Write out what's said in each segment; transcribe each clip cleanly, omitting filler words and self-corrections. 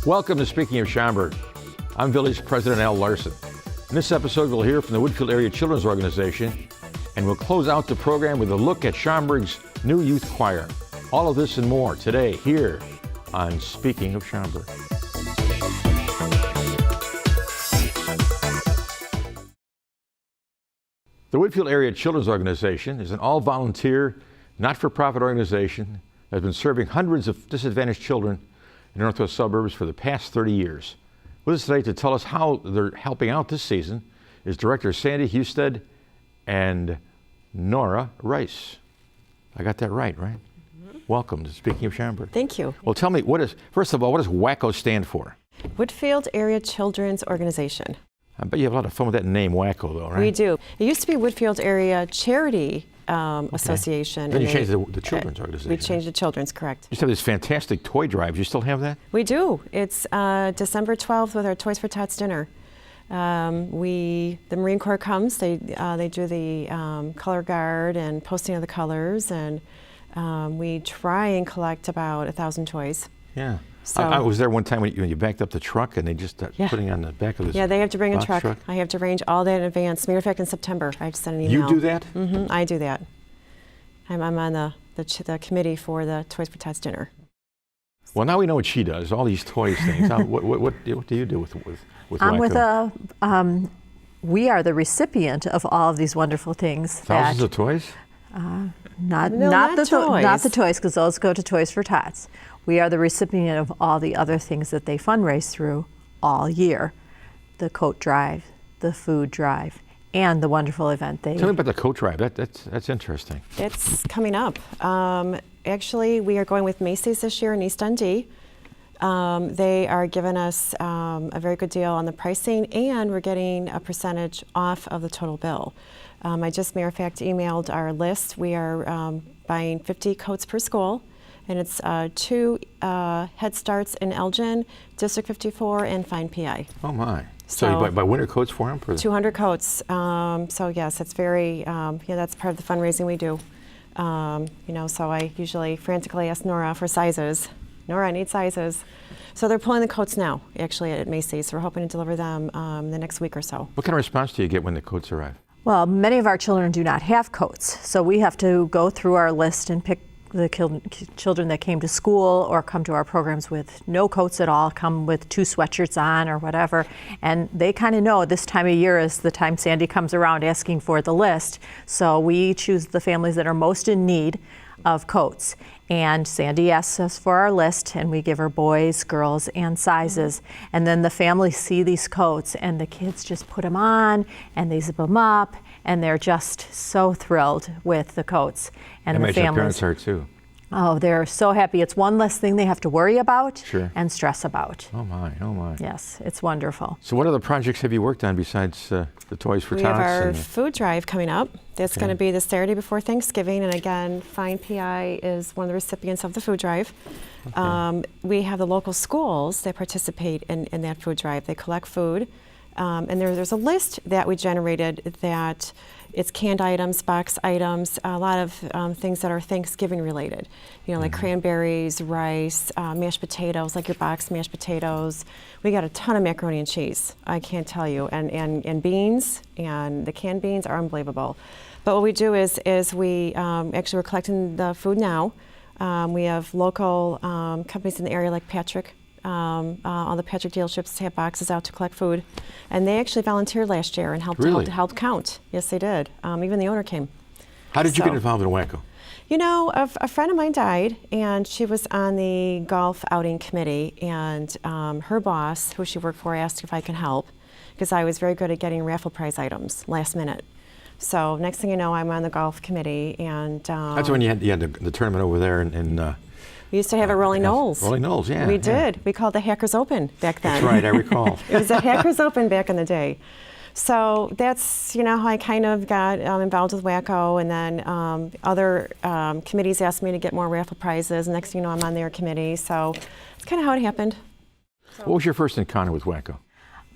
Welcome to Speaking of Schaumburg. I'm Village President Al Larson. In this episode, we'll hear from the Woodfield Area Children's Organization, and we'll close out the program with a look at Schaumburg's new youth choir. All of this and more today here on Speaking of Schaumburg. The Woodfield Area Children's Organization is an all-volunteer, not-for-profit organization that has been serving hundreds of disadvantaged children in the northwest suburbs for the past 30 years. With us today to tell us how they're helping out this season is Director Sandy Husted and Nora Rice. I got that right? Mm-hmm. Welcome to Speaking of Schaumburg. Thank you. Well, tell me, first of all, what does WACO stand for? Woodfield Area Children's Organization. I bet you have a lot of fun with that name, WACO, though, right? We do. It used to be Woodfield Area Charity Association. Then you changed the children's organization. We changed the children's, correct. You used to have these fantastic toy drives. You still have that? We do. It's December 12th with our Toys for Tots dinner. The Marine Corps comes. They do the color guard and posting of the colors, and we try and collect about 1,000 toys. Yeah. So, I was there one time when you backed up the truck and they just started putting on the back of this. Yeah, they have to bring a truck. I have to arrange all that in advance. Matter of fact, in September, I have to send an email. You do that? Mm-hmm, I do that. I'm on the committee for the Toys for Tots dinner. Well, now we know what she does, all these toys things. What do you do with I'm WACO? with we are the recipient of all of these wonderful things. Thousands of toys? Not the toys, because those go to Toys for Tots. We are the recipient of all the other things that they fundraise through all year. The coat drive, the food drive, and the wonderful event they... Tell me about the coat drive. That's interesting. It's coming up. Actually, we are going with Macy's this year in East Dundee. They are giving us a very good deal on the pricing, and we're getting a percentage off of the total bill. I just, matter of fact, emailed our list. We are buying 50 coats per school, and it's 2 Head Starts in Elgin, District 54, and F.I.N.D PI. Oh my! So you buy winter coats for them? 200 coats. So yes, it's very. That's part of the fundraising we do. So I usually frantically ask Nora for sizes. Nora, I need sizes. So they're pulling the coats now, actually, at Macy's. So we're hoping to deliver them the next week or so. What kind of response do you get when the coats arrive? Well, many of our children do not have coats, so we have to go through our list and pick the children that came to school or come to our programs with no coats at all, come with 2 sweatshirts on or whatever, and they kind of know this time of year is the time Sandy comes around asking for the list. So we choose the families that are most in need of coats. And Sandy asks us for our list, and we give her boys, girls, and sizes. And then the families see these coats, and the kids just put them on, and they zip them up, and they're just so thrilled with the coats. And the families, parents are too. Oh, they're so happy. It's one less thing they have to worry about and stress about. Oh my, oh my. Yes, it's wonderful. So what other projects have you worked on besides the Toys for Tots? We have our food drive coming up. That's going to be the Saturday before Thanksgiving, and again, F.I.N.D PI is one of the recipients of the food drive. Okay. We have the local schools that participate in that food drive. They collect food, and there's a list that we generated that it's canned items, box items, a lot of things that are Thanksgiving related. Like cranberries, rice, mashed potatoes, like your boxed mashed potatoes. We got a ton of macaroni and cheese, I can't tell you, and beans, and the canned beans are unbelievable. But what we do is we actually we're collecting the food now. We have local companies in the area like Patrick. All the Patrick dealerships have boxes out to collect food, and they actually volunteered last year and helped count. Yes, they did. Even the owner came. How did you get involved in WACO? A friend of mine died, and she was on the golf outing committee, and her boss, who she worked for, asked if I could help because I was very good at getting raffle prize items last minute. So next thing you know, I'm on the golf committee, and that's when you had the tournament over there in we used to have a Rolling Knolls. Rolling Knolls, yeah. We did. We called the Hackers Open back then. That's right, I recall. It was a Hackers Open back in the day. So that's how I kind of got involved with WACO, and then other committees asked me to get more raffle prizes. Next thing you know, I'm on their committee. So it's kind of how it happened. What was your first encounter with WACO?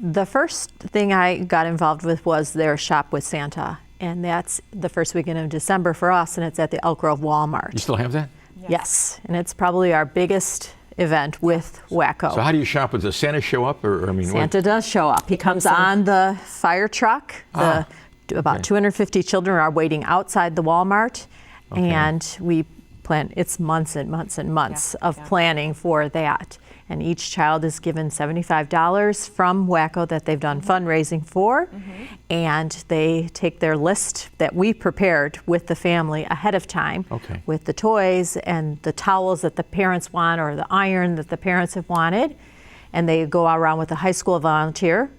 The first thing I got involved with was their Shop with Santa, and that's the first weekend of December for us, and it's at the Elk Grove Walmart. You still have that? Yes, and it's probably our biggest event with Wacko. So how do you shop? Does Santa show up, or I mean, Santa does show up. He comes on the fire truck. About 250 children are waiting outside the Walmart, and we plan. It's months and months and months of planning for that. And each child is given $75 from Wacko that they've done fundraising for, and they take their list that we prepared with the family ahead of time, with the toys and the towels that the parents want or the iron that the parents have wanted, and they go around with a high school volunteer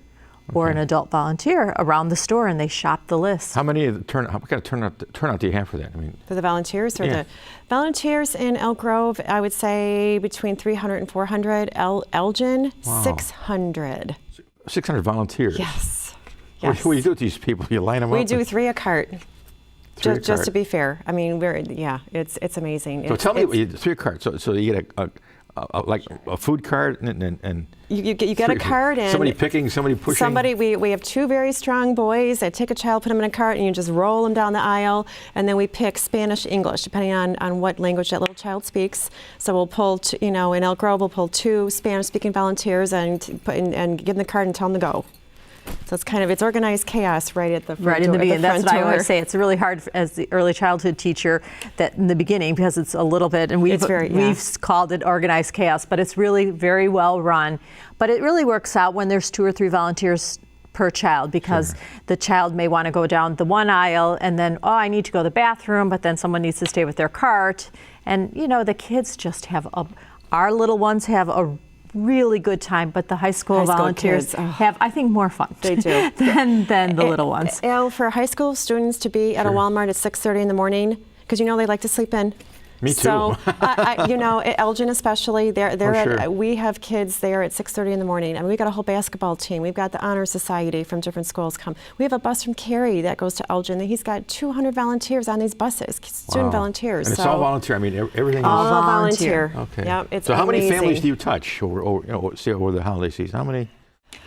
or an adult volunteer around the store, and they shop the list. How many what kind of turnout do you have for that? I mean, for the volunteers or the volunteers in Elk Grove, I would say between 300 and 400. Elgin, 600. 600 volunteers. Yes. What do you do with these people? You line them up? We do 3 a cart. Just to be fair. I mean, it's amazing. So tell me, 3 a cart. So you get like a food cart and you get a cart and somebody picking, somebody pushing. We have 2 very strong boys. I take a child, put them in a cart, and you just roll them down the aisle, and then we pick Spanish, English, depending on what language that little child speaks. So we'll pull, in Elk Grove, we'll pull 2 Spanish-speaking volunteers and give them the cart and tell them to go. So it's organized chaos right at the front Right in the beginning. That's what I always door. say. It's really hard as the early childhood teacher that in the beginning, because it's a little bit, and we've called it organized chaos, but it's really very well run. But it really works out when there's 2 or 3 volunteers per child, because the child may want to go down the one aisle and then, I need to go to the bathroom, but then someone needs to stay with their cart. And the kids just have our little ones have a really good time, but the high school volunteers have, I think, more fun. They do. than the little ones. For high school students to be at a Walmart at 6:30 in the morning, because they like to sleep in. Me too. So, at Elgin especially, we have kids there at 6:30 in the morning. I mean, we've got a whole basketball team. We've got the Honor Society from different schools come. We have a bus from Cary that goes to Elgin. He's got 200 volunteers on these buses, student volunteers. And it's all volunteer. I mean, everything all is volunteer. Okay. Yeah, it's so how amazing. many families do you touch over the holiday season? How many?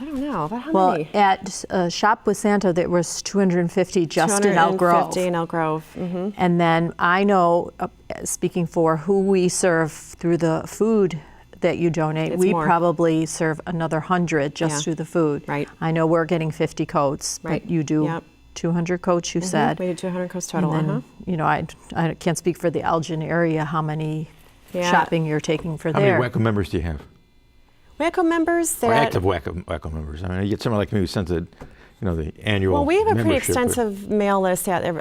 I don't know. About how well, many? at Shop with Santa, there was 250 just in Elk Grove. 250 in Elk Grove. Mm-hmm. And then I know, speaking for who we serve through the food that you donate, we probably serve another 100 just through the food. Right. I know we're getting 50 coats, but you do 200 coats, you said. We do 200 coats total. And then, I can't speak for the Elgin area, how many shopping you're taking for there. How many Wacko members do you have? Wacko members, or active Wacko members. I mean, you get someone like me who sends the annual. Well, we have a pretty membership, extensive mail list. Probably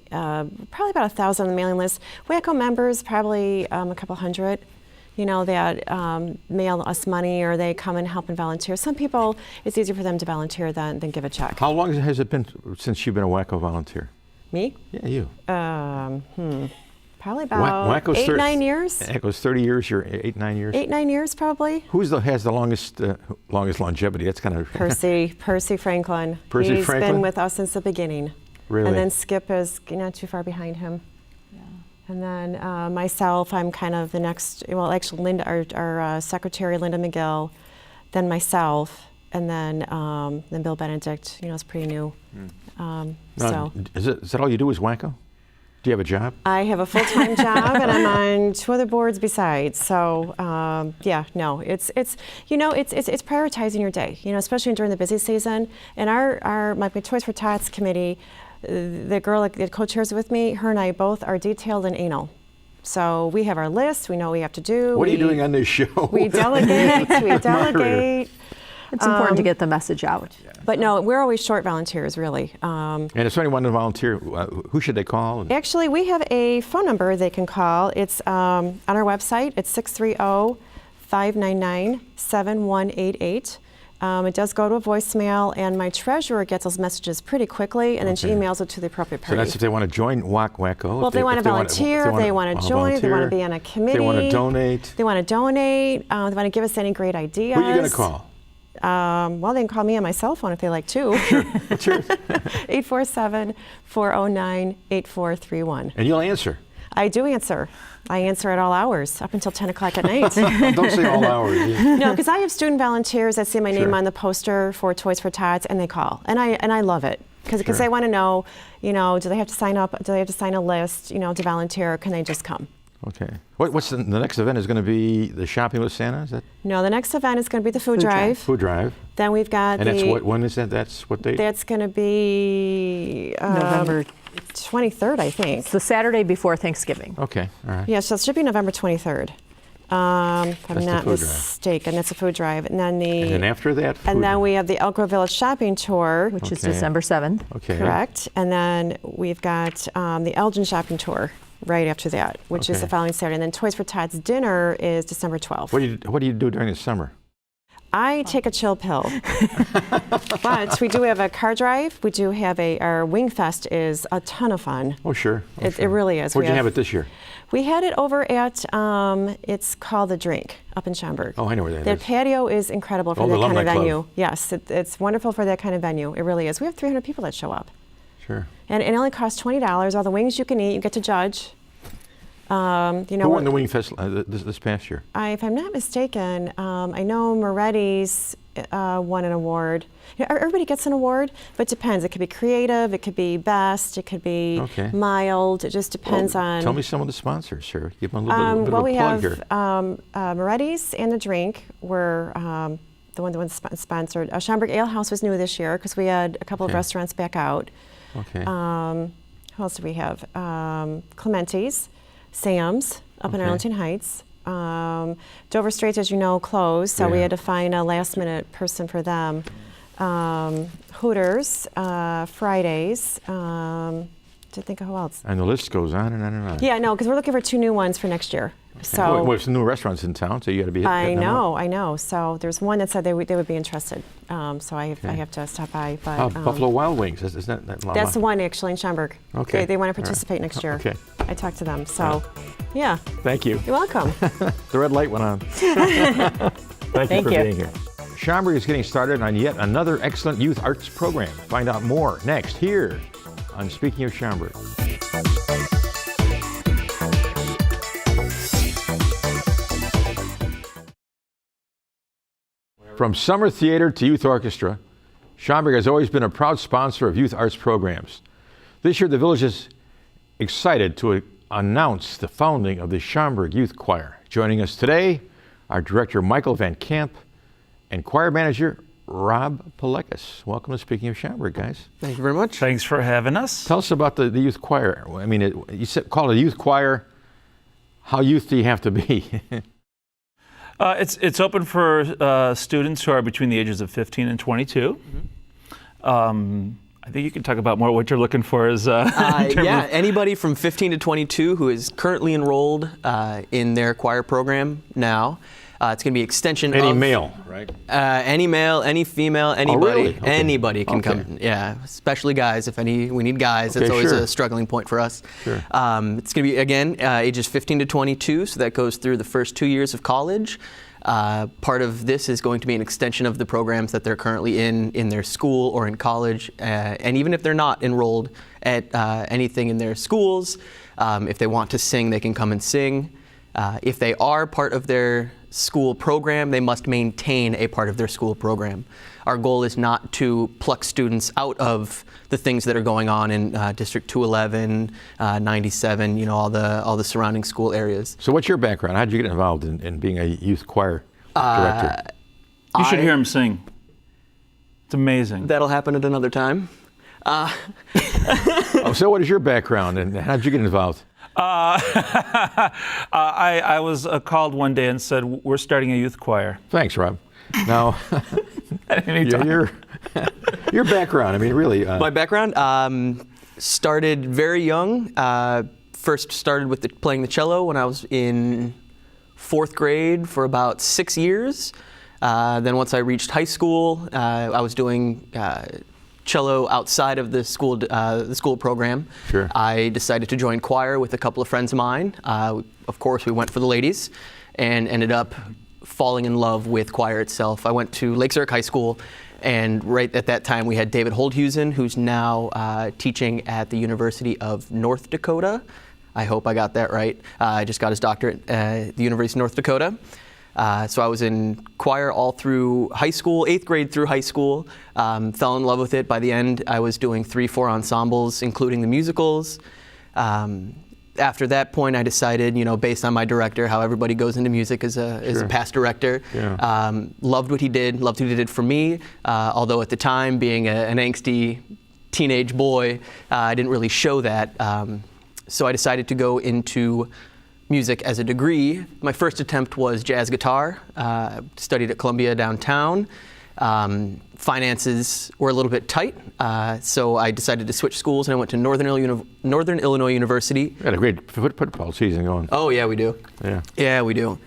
about 1,000 on the mailing list. Wacko members, probably a couple hundred. That mail us money or they come and help and volunteer. Some people, it's easier for them to volunteer than give a check. How long has it been since you've been a Wacko volunteer? Me? Yeah, you. Probably about 8-9 years. Wacko's 30 years. You're 8-9 years. 8-9 years, probably. Has the longest longevity? That's kind of Percy Franklin. He's been with us since the beginning. Really? And then Skip is not too far behind him. Yeah. And then myself, I'm kind of the next. Well, actually, Linda, our secretary, Linda McGill, then myself, and then Bill Benedict. It's pretty new. So. Is that all you do? Is Wacko? Do you have a job? I have a full-time job, and I'm on 2 other boards besides. So, it's prioritizing your day. Especially during the busy season. And my Toys for Tots committee, the girl that co-chairs with me, her and I both are detailed and anal. So we have our list. We know what we have to do. What are you doing on this show? We delegate. We delegate. It's important to get the message out. But no, we're always short volunteers, really. And if somebody wanted to volunteer, who should they call? Actually, we have a phone number they can call. It's on our website. It's 630-599-7188. It does go to a voicemail, and my treasurer gets those messages pretty quickly, and then she emails it to the appropriate party. So that's if they want to join Wacko. Well, if they want to volunteer, if they want to join, if they want to be on a committee. They want to donate. They want to donate. They want to give us any great ideas. Who are you going to call? Well, they can call me on my cell phone if they like to. Sure. What's yours? 847-409-8431. And you'll answer. I do answer. I answer at all hours, up until 10 o'clock at night. Don't say all hours. No, because I have student volunteers that see my name on the poster for Toys for Tots, and they call. And I love it. Because they want to know, do they have to sign up? Do they have to sign a list, to volunteer, or can they just come? Okay. What's the next event is going to be the shopping with Santa? Is that No, the next event is going to be the food drive. food drive? Then we've got And that's when is that? That's what date? That's going to be November. 23rd, I think. It's the Saturday before Thanksgiving. Okay. All right. Yeah, so it should be November 23rd. If I'm That's the not food drive. mistaken, that's a food drive. And then And then after that, and then we have the Elk Grove Village Shopping Tour, Which is Okay. December 7th. Okay. correct. And then we've got the Elgin Shopping Tour right after that, which is Okay. the following Saturday. And then Toys for Tots dinner is December 12th. What do you do during the summer? I take a chill pill. But we do have a car drive. We do have our Wing Fest is a ton of fun. Oh, sure. Oh, It sure. really is. Where'd We you have it this year? We had it over at, it's called The Drink up in Schaumburg. Oh, I know where that Their is. patio is incredible for Oh, the that kind of Alumni Club. venue. Yes, it's wonderful for that kind of venue. It really is. We have 300 people that show up. Sure. And it only costs $20. All the wings you can eat, you get to judge. You know, Who won the Wing Fest this past year? if I'm not mistaken, I know Moretti's won an award. You know, everybody gets an award, but it depends. It could be creative, it could be best, it could be Okay. mild. It just depends on. Tell me some of the sponsors, sir. Give them a little bit Well, of a we plug have here. Moretti's and The Drink were the ones sponsored. Schaumburg Ale House was new this year because we had a couple of Okay. restaurants back out. Okay. Who else do we have? Clementi's, Sam's up in Okay. Arlington Heights. Dover Straits, as you know, closed, so we Yeah. had to find a last-minute person for them. Hooters, Fridays. To think of who else? And the list goes on and on and on. Yeah, no, because we're looking for 2 new ones for next year. So. Well, there's some new restaurants in town, so you got to be I hitting them up. I know. So there's one that said they would be interested. So I Okay. have to stop by. But Buffalo Wild Wings, is that that's the one actually in Schaumburg. Okay. They want All to right. participate next year. Okay. I talked to them. So, yeah, Thank you. you're welcome. The red light went on. Thank you for being here. Schaumburg is getting started on yet another excellent youth arts program. Find out more next here on Speaking of Schaumburg. From summer theater to youth orchestra, Schaumburg has always been a proud sponsor of youth arts programs. This year, the village is excited to announce the founding of the Schaumburg Youth Choir. Joining us today, our director, Michael Van Camp, and choir manager, Rob Palekas. Welcome to Speaking of Schaumburg, guys. Thank you very much. Thanks for having us. Tell us about the youth choir. I mean, you call it a youth choir. How youth do you have to be? It's open for students who are between the ages of 15 and 22. I think you can talk about more what you're looking for as Yeah, anybody from 15 to 22 who is currently enrolled in their choir program now. It's going to be extension Any of male, right? any male, any female, anybody. really? Okay. Anybody can Okay. come. Yeah, especially guys. If we need guys. That's Okay, always sure. a struggling point for us. Sure. It's going to be again ages 15 to 22, so that goes through the first 2 years of college. Part of this is going to be an extension of the programs that they're currently in their school or in college, and even if they're not enrolled at anything in their schools, if they want to sing, they can come and sing. If they are part of their school program, they must maintain a part of their school program. Our goal is not to pluck students out of the things that are going on in District 211, 97, you know, all the surrounding school areas. So what's your background? How did you get involved in being a youth choir director? you should hear him sing. It's amazing. That'll happen at another time. So what is your background and how did you get involved? I was called one day and said, we're starting a youth choir. Thanks, Rob. Now, Anytime. your background, I mean, really. My background started very young. First started with playing the cello when I was in 4th grade for about 6 years. Then once I reached high school, I was doing cello outside of the school program. Sure. I decided to join choir with a couple of friends of mine. Of course, we went for the ladies and ended up falling in love with choir itself. I went to Lake Zurich High School, and right at that time we had David Holdhusen, who's now teaching at the University of North Dakota. I hope I got that right. I just got his doctorate at the University of North Dakota. So I was in choir all through high school, 8th grade through high school, fell in love with it. By the end, I was doing 3-4 ensembles, including the musicals. after that point, I decided, based on my director, how everybody goes into music as a past director. Yeah. Loved what he did for me. Although at the time, being an angsty teenage boy, I didn't really show that. So I decided to go into music as a degree. My first attempt was jazz guitar. Studied at Columbia downtown. Finances were a little bit tight, so I decided to switch schools, and I went to Northern Illinois University. We had a great football season going. Oh yeah, we do. Yeah. Yeah, we do.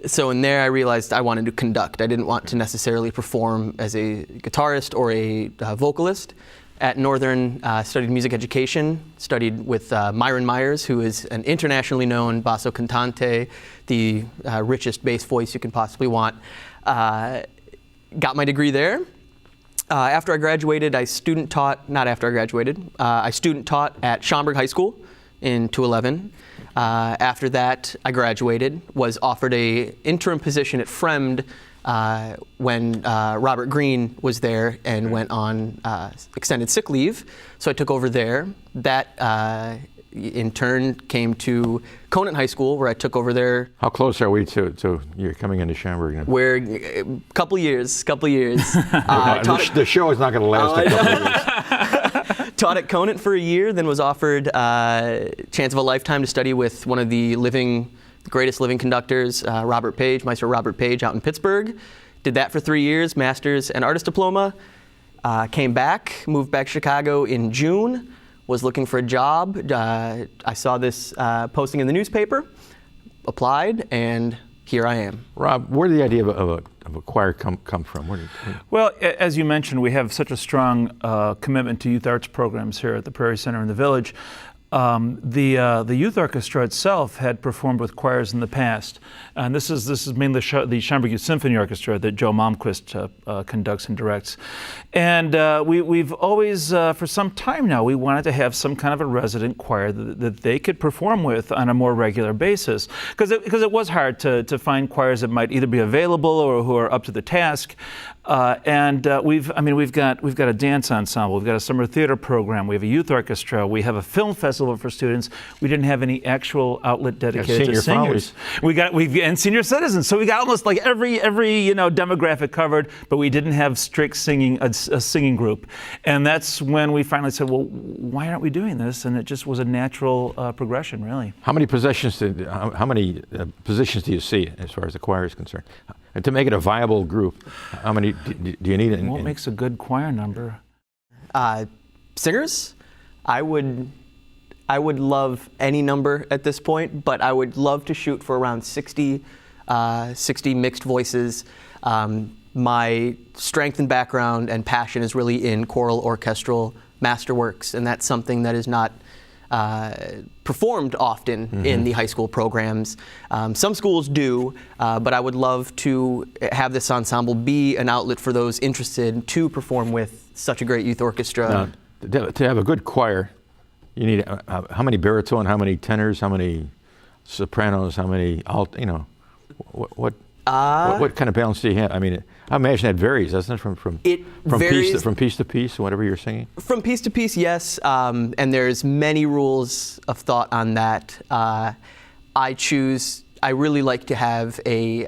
So in there, I realized I wanted to conduct. I didn't want to necessarily perform as a guitarist or a vocalist. At Northern, studied music education, studied with Myron Myers, who is an internationally known basso cantante, the richest bass voice you can possibly want. Got my degree there. After I graduated, I student taught at Schaumburg High School in 2011. After that, I graduated, was offered a interim position at F.I.N.D. When Robert Green was there and went on extended sick leave. So I took over there. That in turn came to Conant High School, where I took over there. How close are we to you're coming into Schaumburg now? We're a couple years. The show is not going to last a couple of years. Taught at Conant for a year, then was offered a chance of a lifetime to study with one of the greatest living conductors, Maestro Robert Page, out in Pittsburgh. Did that for 3 years, master's and artist diploma. Came back, moved back to Chicago in June. Was looking for a job. I saw this posting in the newspaper, applied, and here I am. Rob, where did the idea of a choir come from? Well, as you mentioned, we have such a strong commitment to youth arts programs here at the Prairie Center in the Village. The youth orchestra itself had performed with choirs in the past, and this is mainly the Schaumburg Youth Symphony Orchestra that Joe Malmquist conducts and directs. And we've always, for some time now, we wanted to have some kind of a resident choir that they could perform with on a more regular basis, because it was hard to find choirs that might either be available or who are up to the task. We've got a dance ensemble, we've got a summer theater program, we have a youth orchestra, we have a film festival for students. We didn't have any actual outlet dedicated to singers. And senior citizens. So we got almost like every demographic covered, but we didn't have strict a singing group. And that's when we finally said, well, why aren't we doing this? And it just was a natural progression, really. How many positions do you see as far as the choir is concerned? And to make it a viable group, how many do you need? What makes a good choir number? Singers? I would love any number at this point, but I would love to shoot for around 60 mixed voices. My strength and background and passion is really in choral orchestral masterworks, and that's something that is not performed often in the high school programs. Some schools do, but I would love to have this ensemble be an outlet for those interested to perform with such a great youth orchestra. Now, to have a good choir, you need how many baritone, how many tenors, how many sopranos, how many alt? What kind of balance do you have? I mean, I imagine that varies, doesn't it, from piece to piece, whatever you're singing? From piece to piece, yes. And there's many rules of thought on that. I really like to have a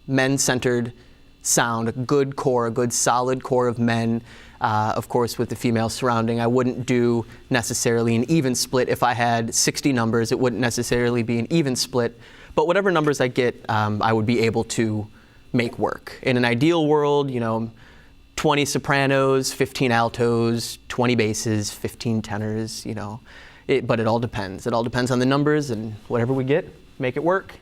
men-centered sound, a good core, a good solid core of men. Of course, with the females surrounding, I wouldn't do necessarily an even split. If I had 60 numbers, it wouldn't necessarily be an even split. But whatever numbers I get, I would be able to make work. In an ideal world, 20 sopranos, 15 altos, 20 basses, 15 tenors, but it all depends. It all depends on the numbers, and whatever we get, make it work.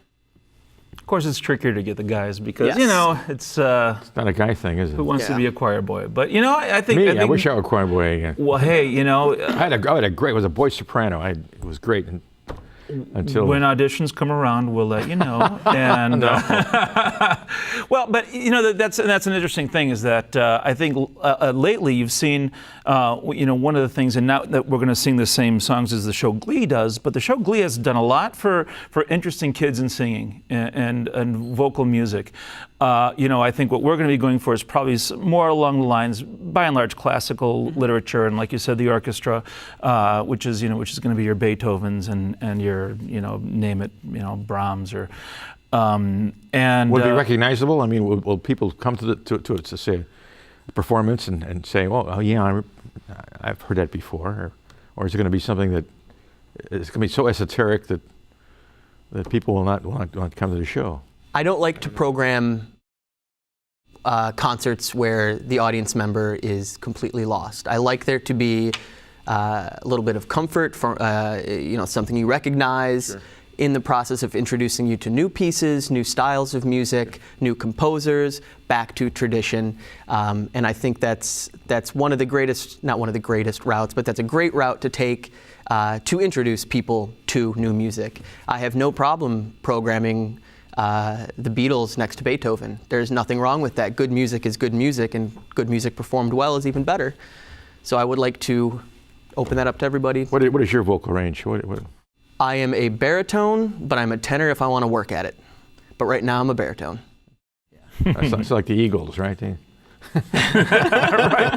Of course, it's trickier to get the guys because, it's not a guy thing, is it? Who wants to be a choir boy? But, I think... I wish I were a choir boy again. Well, hey, I had a great, it was a boy soprano. It was great. Until when auditions come around, we'll let you know. And well, but that's an interesting thing is that I think lately you've seen one of the things, and now that we're going to sing the same songs as the show Glee does, but the show Glee has done a lot for interesting kids in singing and vocal music. I think what we're going to be going for is probably more along the lines, by and large, classical literature, and like you said, the orchestra, which is going to be your Beethovens and your, name it, Brahms or. And will it be recognizable? I mean, will people come to say a performance and say, "Oh yeah, I've heard that before," or is it going to be something that is going to be so esoteric that people will not want to come to the show? I don't like to program concerts where the audience member is completely lost. I like there to be a little bit of comfort for something you recognize. Sure. In the process of introducing you to new pieces, new styles of music, new composers, back to tradition. And I think that's one of the greatest, not one of the greatest routes, but that's a great route to take to introduce people to new music. I have no problem programming the Beatles next to Beethoven. There's nothing wrong with that. Good music is good music, and good music performed well is even better. So I would like to open that up to everybody. What is your vocal range? What? I am a baritone, but I'm a tenor if I want to work at it. But right now I'm a baritone. It's like the Eagles, right? Right.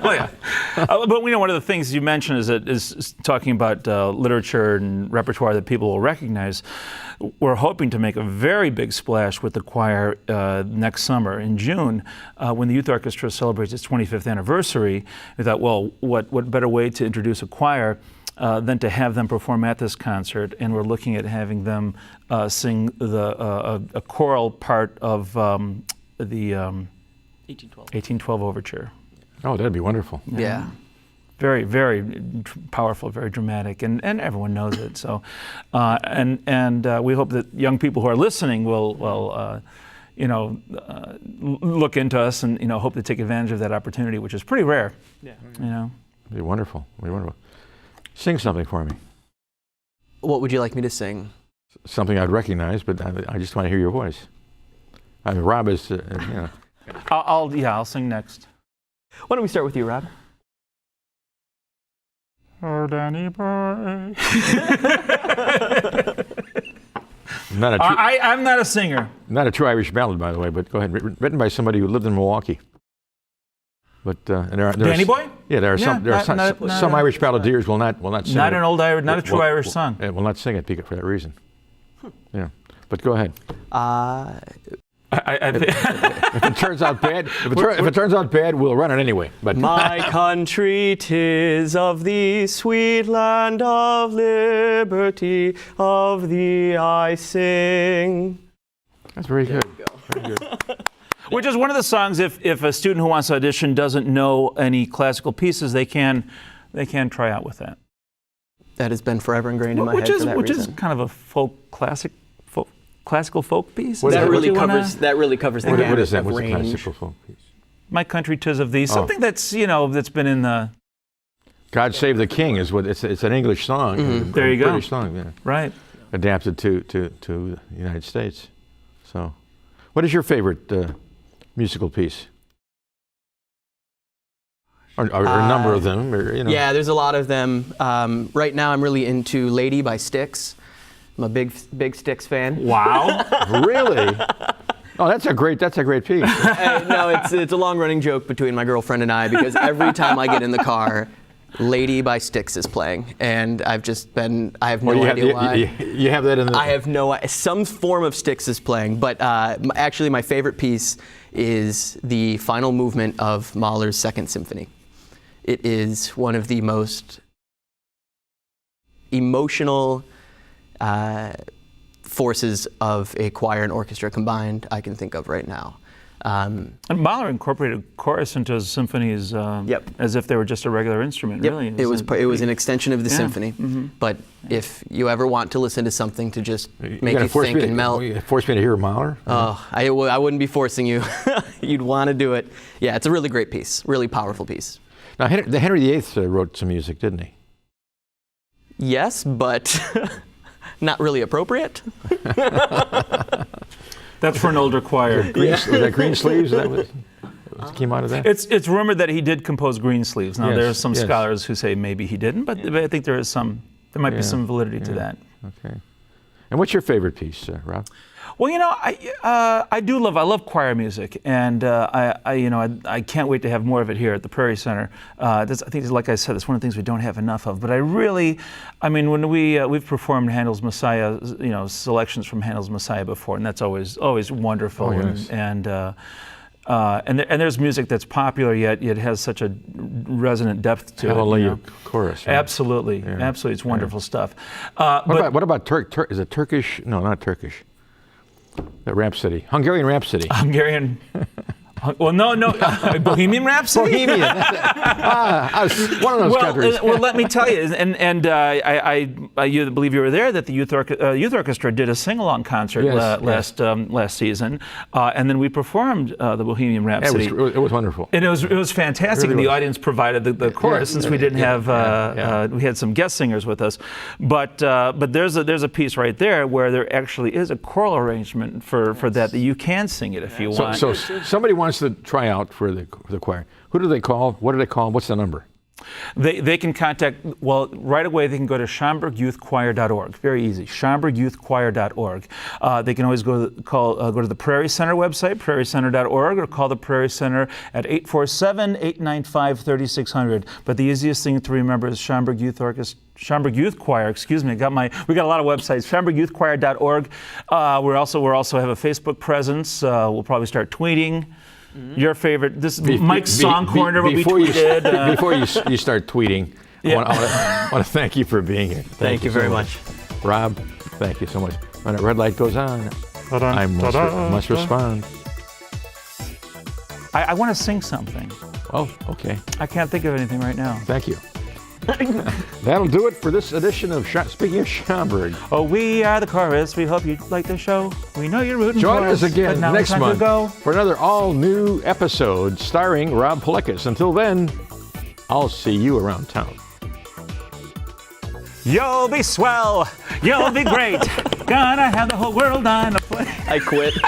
Well, yeah. But one of the things you mentioned is talking about literature and repertoire that people will recognize. We're hoping to make a very big splash with the choir next summer in June when the Youth Orchestra celebrates its 25th anniversary. We thought, well, what better way to introduce a choir than to have them perform at this concert, and we're looking at having them sing a choral part of the 1812 Overture. Oh, that'd be wonderful. Yeah. Very, very powerful, very dramatic, and everyone knows it. So, and we hope that young people who are listening will look into us and hope to take advantage of that opportunity, which is pretty rare. Yeah. It'd be wonderful. It'd be wonderful. Sing something for me. What would you like me to sing? Something I'd recognize, but I just want to hear your voice. I mean, Rob is, I'll sing next. Why don't we start with you, Rob? Oh, Danny boy. I'm not a singer. Not a true Irish ballad, by the way, but go ahead. Written by somebody who lived in Milwaukee. But and Danny Boy? Yeah, there are some Irish balladeers will not sing. Not an old Irish, not a true Irish song. Will not sing it for that reason. Yeah, but go ahead. If it turns out bad, we'll run it anyway. But my country, 'tis of thee, sweet land of liberty, of thee I sing. That's very good. Very good. Which is one of the songs. If a student who wants to audition doesn't know any classical pieces, they can try out with that. That has been forever ingrained in my head for that which reason. is kind of a classical folk piece. That really covers the gamut what is that? of What's range. a classical folk piece? My country, 'tis of thee. Something that's that's been in the. God Save the King is what it's an English song. Mm-hmm. There you go. British song, yeah. Right. Adapted to the United States. So, what is your favorite musical piece? Or a number of them, Yeah, there's a lot of them. Right now, I'm really into "Lady" by Styx. I'm a big Styx fan. Wow. Really? Oh, that's a great piece. No, it's a long-running joke between my girlfriend and I, because every time I get in the car, "Lady" by Styx is playing, and I have no idea why. You have that in the... I have some form of Styx is playing, but actually my favorite piece is the final movement of Mahler's Second Symphony. It is one of the most emotional forces of a choir and orchestra combined I can think of right now. And Mahler incorporated chorus into his symphonies as if they were just a regular instrument. Yep. Really, it was an extension of the symphony. Mm-hmm. But if you ever want to listen to something to just make you think and melt, force me to hear Mahler. Oh, I wouldn't be forcing you. You'd want to do it. Yeah, it's a really great piece, really powerful piece. Now, Henry VIII wrote some music, didn't he? Yes, but not really appropriate. That's for an older choir. Was that Green Sleeves? That came out of that? It's rumored that he did compose Green Sleeves. Now, Yes, there are some yes. scholars who say maybe he didn't, but I think there might be some validity to that. Okay. And what's your favorite piece, Rob? Well, I love choir music, and I can't wait to have more of it here at the Prairie Center. I think, like I said, it's one of the things we don't have enough of. But when we've performed Handel's Messiah, selections from Handel's Messiah before, and that's always wonderful. Oh, yes. And there's music that's popular yet has such a resonant depth to Hallelujah it. chorus. Right? Absolutely, Yeah. absolutely, it's wonderful stuff. What about is it Turkish? No, not Turkish. The Rhapsody, Hungarian Rhapsody. Hungarian. Well, no, Bohemian Rhapsody. Bohemian. I was one of those countries. Well, let me tell you, and I believe you were there, that the youth orchestra did a sing-along concert last season, and then we performed the Bohemian Rhapsody. It was wonderful. And it was fantastic, Really and the was. audience provided the chorus since we didn't have we had some guest singers with us, but there's a piece right there where there actually is a choral arrangement for that you can sing it if you want. So somebody wants to try out for the choir. Who do they call? What do they call? What's the number? They can contact, right away they can go to SchaumburgYouthChoir.org. Very easy, SchaumburgYouthChoir.org. They can always go to the Prairie Center website, prairiecenter.org, or call the Prairie Center at 847-895-3600. But the easiest thing to remember is Schaumburg Youth Choir, excuse me. We got a lot of websites. SchaumburgYouthChoir.org. We also have a Facebook presence. We'll probably start tweeting. Your favorite, Mike's Song Corner will be tweeted. Before you start tweeting, I want to thank you for being here. Thank you very much. Rob, thank you so much. When a red light goes on, I must respond. I want to sing something. Oh, okay. I can't think of anything right now. Thank you. That'll do it for this edition of Speaking of Schaumburg. Oh, we are the chorus. We hope you like the show. We know you're rooting Join for us us again but now next it's time month to go. for another all-new episode starring Rob Paleckis. Until then, I'll see you around town. You'll be swell. You'll be great. Gonna have the whole world on a play. I quit.